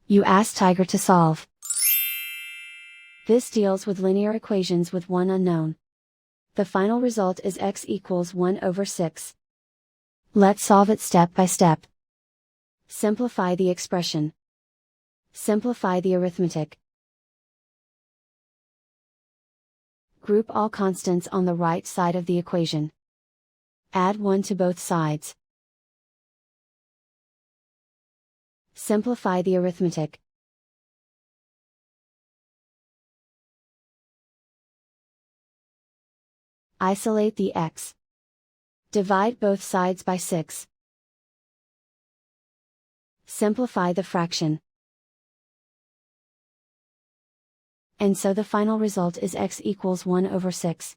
You ask Tiger to solve. This deals with linear equations with one unknown. The final result is x equals 1 over 6. Let's solve it step by step. Simplify the expression. Simplify the arithmetic. Group all constants on the right side of the equation. Add 1 to both sides. Simplify the arithmetic. Isolate the x. Divide both sides by 6. Simplify the fraction. And so the final result is x equals 1 over 6.